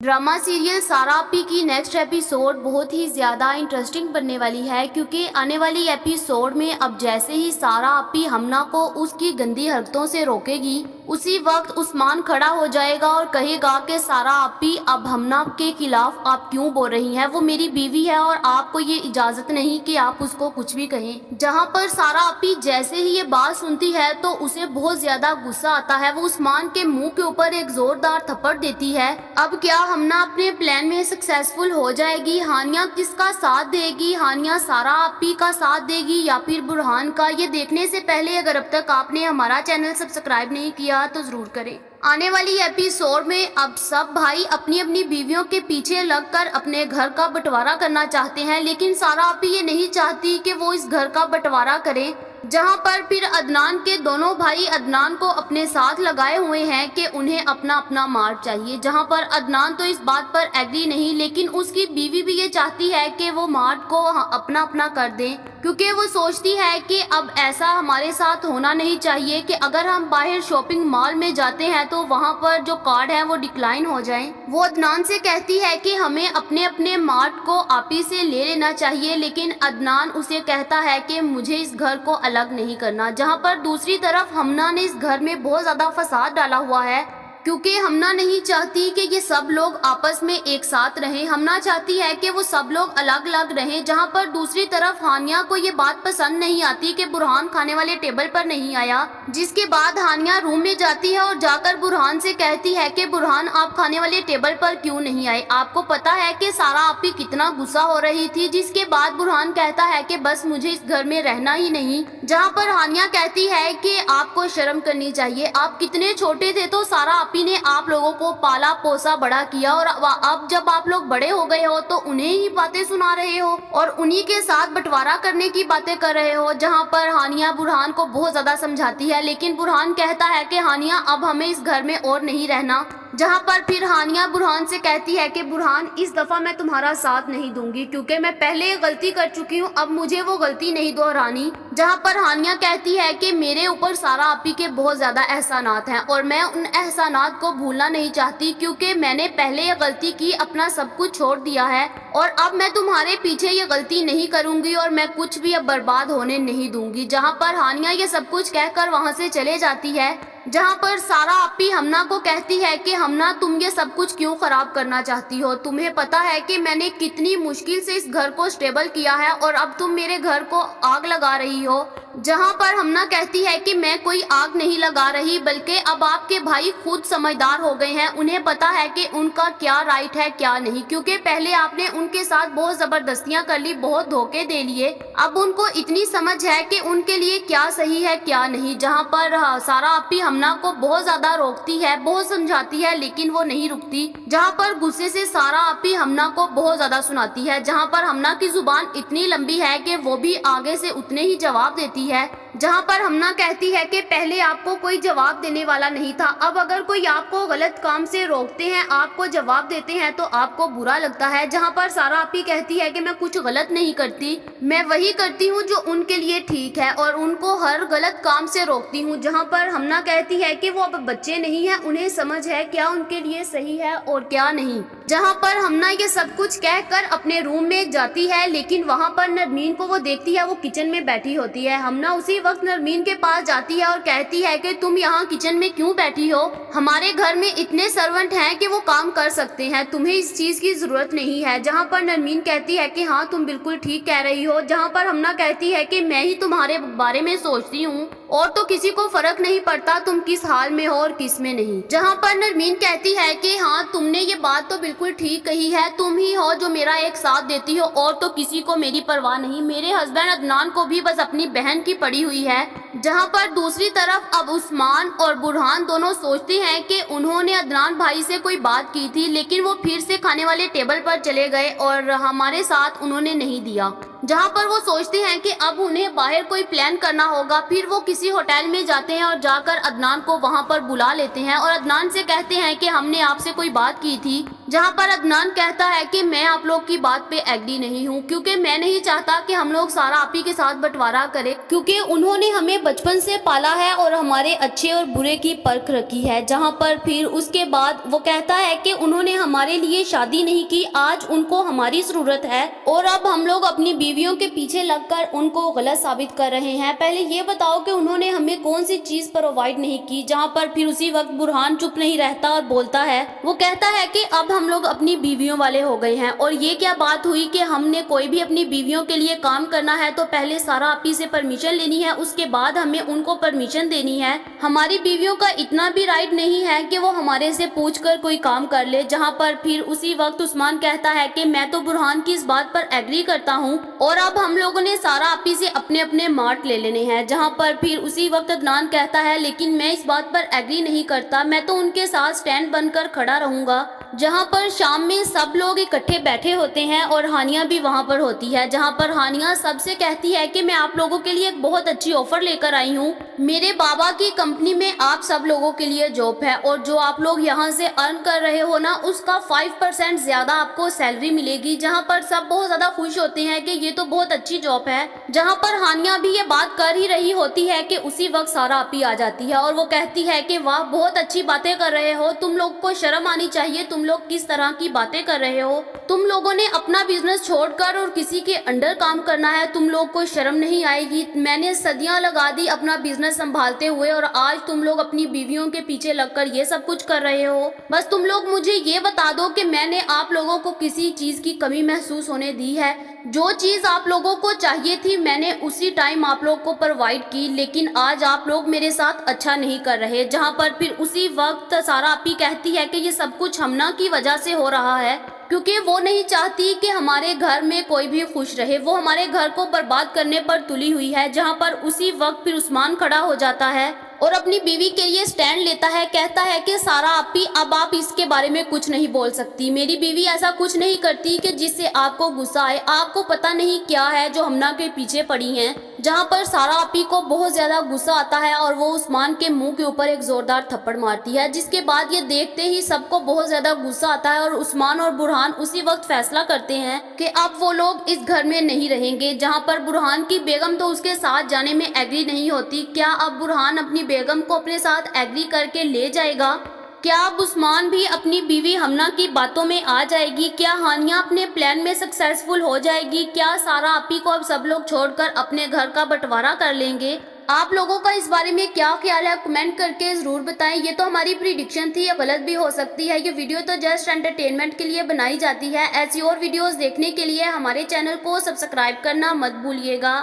Drama serial सारा अपी की नेक्स्ट एपिसोड बहुत ही ज़्यादा इंटरेस्टिंग बनने वाली है, क्योंकि आने वाली एपिसोड में अब जैसे ही सारा अपी हमना को उसकी गंदी हरकतों से रोकेगी, उसी वक्त उस्मान खड़ा हो जाएगा और कहेगा कि सारा अपी अब हमना के खिलाफ आप क्यों बोल रही हैं, वो मेरी बीवी है और आपको ये इजाज़त नहीं कि आप उसको कुछ भी कहें। जहाँ पर सारा अपी जैसे ही ये बात सुनती है तो उसे बहुत ज़्यादा गुस्सा आता है। वो उस्मान के मुंह के ऊपर एक ज़ोरदार थप्पड़ देती है। अब क्या हमना अपने प्लान में सक्सेसफुल हो जाएगी? हानिया किसका साथ देगी? हानिया सारा अपी का साथ देगी या फिर बुरहान का? ये देखने से पहले अगर अब तक आपने हमारा चैनल सब्सक्राइब नहीं किया तो जरूर करें। आने वाली एपिसोड में अब सब भाई अपनी अपनी बीवियों के पीछे लगकर अपने घर का बंटवारा करना चाहते हैं, लेकिन सारा अपी ये नहीं चाहती कि वो इस घर का बंटवारा करे। जहां पर फिर अदनान के दोनों भाई अदनान को अपने साथ लगाए हुए हैं कि उन्हें अपना अपना मार्ग चाहिए। जहां पर अदनान तो इस बात पर एग्री नहीं, लेकिन उसकी बीवी भी ये चाहती है कि वो मार्ग को अपना अपना कर दें, क्योंकि वो सोचती है कि अब ऐसा हमारे साथ होना नहीं चाहिए कि अगर हम बाहर शॉपिंग मॉल में जाते हैं तो वहाँ पर जो कार्ड है वो डिक्लाइन हो जाए। वो अदनान से कहती है कि हमें अपने अपने मार्ग को आपी से ले लेना चाहिए, लेकिन अदनान उसे कहता है कि मुझे इस घर को अलग नहीं करना। जहाँ पर दूसरी तरफ हमना ने इस घर में बहुत ज़्यादा फसाद डाला हुआ है, क्योंकि हमना नहीं चाहती कि ये सब लोग आपस में एक साथ रहें। हमना चाहती है कि वो सब लोग अलग अलग रहें। जहाँ पर दूसरी तरफ हानिया को ये बात पसंद नहीं आती कि बुरहान खाने वाले टेबल पर नहीं आया, जिसके बाद हानिया रूम में जाती है और जाकर बुरहान से कहती है कि बुरहान आप खाने वाले टेबल पर क्यों नहीं आए? आपको पता है कि सारा आपी कितना गुस्सा हो रही थी। जिसके बाद बुरहान कहता है कि बस मुझे इस घर में रहना ही नहीं। जहाँ पर हानिया कहती है कि आपको शर्म करनी चाहिए, आप कितने छोटे थे तो सारा आपी ने आप लोगों को पाला पोसा बड़ा किया, और अब जब आप लोग बड़े हो गए हो तो उन्हें ही बातें सुना रहे हो और उन्हीं के साथ बंटवारा करने की बातें कर रहे हो। जहां पर हानिया बुरहान को बहुत ज्यादा समझाती है, लेकिन बुरहान कहता है कि हानिया अब हमें इस घर में और नहीं रहना। जहां पर फिर हानिया बुरहान से कहती है कि बुरहान इस दफा मैं तुम्हारा साथ नहीं दूंगी, क्योंकि मैं पहले गलती कर चुकी हूं, अब मुझे वो गलती नहीं दोहरानी। जहां पर हानिया कहती है कि मेरे ऊपर सारा आपी के बहुत ज्यादा एहसानात हैं और मैं उन एहसानात को भूलना नहीं चाहती, क्योंकि मैंने पहले ये गलती की, अपना सब कुछ छोड़ दिया है और अब मैं तुम्हारे पीछे ये गलती नहीं करूंगी और मैं कुछ भी अब बर्बाद होने नहीं दूंगी। जहां पर हानिया ये सब कुछ कहकर वहां से चले जाती है। जहाँ पर सारा अपी हमना को कहती है कि हमना तुम ये सब कुछ क्यों खराब करना चाहती हो? तुम्हें पता है कि मैंने कितनी मुश्किल से इस घर को स्टेबल किया है और अब तुम मेरे घर को आग लगा रही हो। जहाँ पर हमना कहती है कि मैं कोई आग नहीं लगा रही, बल्कि अब आपके भाई खुद समझदार हो गए हैं, उन्हें पता है कि उनका क्या राइट है क्या नहीं, क्योंकि पहले आपने उनके साथ बहुत जबरदस्तियां कर ली, बहुत धोखे दे लिए। अब उनको इतनी समझ है कि उनके लिए क्या सही है क्या नहीं। जहाँ पर सारा अपी हमना को बहुत ज्यादा रोकती है, बहुत समझाती है, लेकिन वो नहीं रुकती। जहाँ पर गुस्से से सारा अपी हमना को बहुत ज्यादा सुनाती है। जहाँ पर हमना की जुबान इतनी लंबी है कि वो भी आगे से उतने ही जवाब देती है। जहाँ पर हमना कहती है कि पहले आपको कोई जवाब देने वाला नहीं था, अब अगर कोई आपको गलत काम से रोकते हैं, आपको जवाब देते हैं तो आपको बुरा लगता है। जहाँ पर सारा अपी कहती है कि मैं कुछ गलत नहीं करती, मैं वही करती हूँ जो उनके लिए ठीक है और उनको हर गलत काम से रोकती हूँ। जहाँ पर हमना कहती है कि वो अब बच्चे नहीं है, उन्हें समझ है क्या उनके लिए सही है और क्या नहीं। जहाँ पर हमना ये सब कुछ कहकर अपने रूम में जाती है, लेकिन वहाँ पर नरमीन को वो देखती है, वो किचन में बैठी होती है। हमना उसी वक्त नरमीन के पास जाती है और कहती है कि तुम यहाँ किचन में क्यों बैठी हो? हमारे घर में इतने सर्वेंट हैं कि वो काम कर सकते हैं, तुम्हें इस चीज की जरूरत नहीं है। जहाँ पर नरमीन कहती है कि हाँ तुम बिल्कुल ठीक कह रही हो। जहाँ पर हमना कहती है कि मैं ही तुम्हारे बारे में सोचती हूँ और तो किसी को फर्क नहीं पड़ता तुम किस हाल में हो और किस में नहीं। जहाँ पर नरमीन कहती है कि हाँ तुमने ये बात तो बिल्कुल ठीक कही है, तुम ही हो जो मेरा एक साथ देती हो और तो किसी को मेरी परवाह नहीं। मेरे हस्बैंड अदनान को भी बस अपनी बहन की पड़ी हुई है। जहाँ पर दूसरी तरफ अब उस्मान और बुरहान दोनों सोचते हैं कि उन्होंने अदनान भाई से कोई बात की थी, लेकिन वो फिर से खाने वाले टेबल पर चले गए और हमारे साथ उन्होंने नहीं दिया। जहाँ पर वो सोचते हैं कि अब उन्हें बाहर कोई प्लान करना होगा। फिर वो किसी होटल में जाते हैं और जाकर अदनान को वहाँ पर बुला लेते हैं और अदनान से कहते हैं कि हमने आपसे कोई बात की थी जहां पर अदनान कहता है कि मैं आप लोग की बात पे एग्री नहीं हूं, क्योंकि मैं नहीं चाहता कि हम लोग सारा आप ही के साथ बंटवारा करें, क्योंकि उन्होंने हमें बचपन से पाला है और हमारे अच्छे और बुरे की परख रखी है। जहां पर फिर उसके बाद वो कहता है कि उन्होंने हमारे लिए शादी नहीं की, आज उनको हमारी जरूरत है और अब हम लोग अपनी बीवियों के पीछे लगकर उनको गलत साबित कर रहे हैं। पहले ये बताओ कि उन्होंने हमें कौन सी चीज प्रोवाइड नहीं की। जहां पर फिर उसी वक्त बुरहान चुप नहीं रहता और बोलता है, वो कहता है कि अब हम लोग अपनी बीवियों वाले हो गए हैं और ये क्या बात हुई कि हमने कोई भी अपनी बीवियों के लिए काम करना है तो पहले सारा आपी से परमिशन लेनी है, उसके बाद हमें उनको परमिशन देनी है। हमारी बीवियों का इतना भी राइट नहीं है कि वो हमारे से पूछकर कोई काम कर ले। जहां पर फिर उसी वक्त उस्मान कहता है कि मैं तो बुरहान की इस बात पर एग्री करता हूं और अब हम लोगों ने सारा आपी से अपने अपने मार्ट ले लेने हैं। जहां पर फिर उसी वक्त अदनान कहता है, लेकिन मैं इस बात पर एग्री नहीं करता, मैं तो उनके साथ स्टैंड बनकर खड़ा रहूंगा। जहां पर शाम में सब लोग इकट्ठे बैठे होते हैं और हानिया भी वहां पर होती है। जहां पर हानिया सबसे कहती है कि मैं आप लोगों के लिए एक बहुत अच्छी ऑफर लेकर आई हूँ, मेरे बाबा की कंपनी में आप सब लोगों के लिए जॉब है और जो आप लोग यहाँ से अर्न कर रहे हो ना, उसका 5% ज्यादा आपको सैलरी मिलेगी। जहाँ पर सब बहुत ज्यादा खुश होते हैं कि ये तो बहुत अच्छी जॉब है। जहाँ पर हानिया भी ये बात कर ही रही होती है कि उसी वक्त सारा आपी आ जाती है और वो कहती है कि वाह बहुत अच्छी बातें कर रहे हो, तुम लोग को शर्म आनी चाहिए, तुम लोग किस तरह की बातें कर रहे हो, तुम लोगों ने अपना बिजनेस छोड़कर और किसी के अंडर काम करना है, तुम लोग को शर्म नहीं आएगी। मैंने सदियां लगा दी अपना बिजनेस संभालते हुए और आज तुम लोग अपनी बीवियों के पीछे लगकर ये सब कुछ कर रहे हो। बस तुम लोग मुझे ये बता दो कि मैंने आप लोगों को किसी चीज की कमी महसूस होने दी है। जो चीज आप लोगों को चाहिए थी मैंने उसी टाइम आप लोग को प्रोवाइड की, लेकिन आज आप लोग मेरे साथ अच्छा नहीं कर रहे। जहाँ पर फिर उसी वक्त सारा आपी कहती है कि ये सब कुछ हमना की वजह से हो रहा है, क्योंकि वो नहीं चाहती कि हमारे घर में कोई भी खुश रहे, वो हमारे घर को बर्बाद करने पर तुली हुई है। जहाँ पर उसी वक्त फिर उस्मान खड़ा हो जाता है और अपनी बीवी के लिए स्टैंड लेता है, कहता है कि सारा आपी अब आप इसके बारे में कुछ नहीं बोल सकती, मेरी बीवी ऐसा कुछ नहीं करती कि जिससे आपको गुस्सा आए, आपको पता नहीं क्या है जो हमना के पीछे पड़ी हैं। जहाँ पर सारा आपी को बहुत ज्यादा गुस्सा आता है और वो उस्मान के मुंह के ऊपर एक जोरदार थप्पड़ मारती है, जिसके बाद ये देखते ही सबको बहुत ज्यादा गुस्सा आता है और उस्मान और बुरहान उसी वक्त फैसला करते हैं कि अब वो लोग इस घर में नहीं रहेंगे। जहाँ पर बुरहान की बेगम तो उसके साथ जाने में एग्री नहीं होती। क्या अब बुरहान अपनी बेगम को अपने साथ एग्री करके ले जाएगा? क्या अब उस्मान भी अपनी बीवी हमना की बातों में आ जाएगी? क्या हानिया अपने प्लान में सक्सेसफुल हो जाएगी? क्या सारा आपी को अब सब लोग छोड़कर अपने घर का बंटवारा कर लेंगे? आप लोगों का इस बारे में क्या ख्याल है, कमेंट करके जरूर बताएं। ये तो हमारी प्रिडिक्शन थी, ये गलत भी हो सकती है। ये वीडियो तो जस्ट एंटरटेनमेंट के लिए बनाई जाती है। ऐसी और वीडियोस देखने के लिए हमारे चैनल को सब्सक्राइब करना मत भूलिएगा।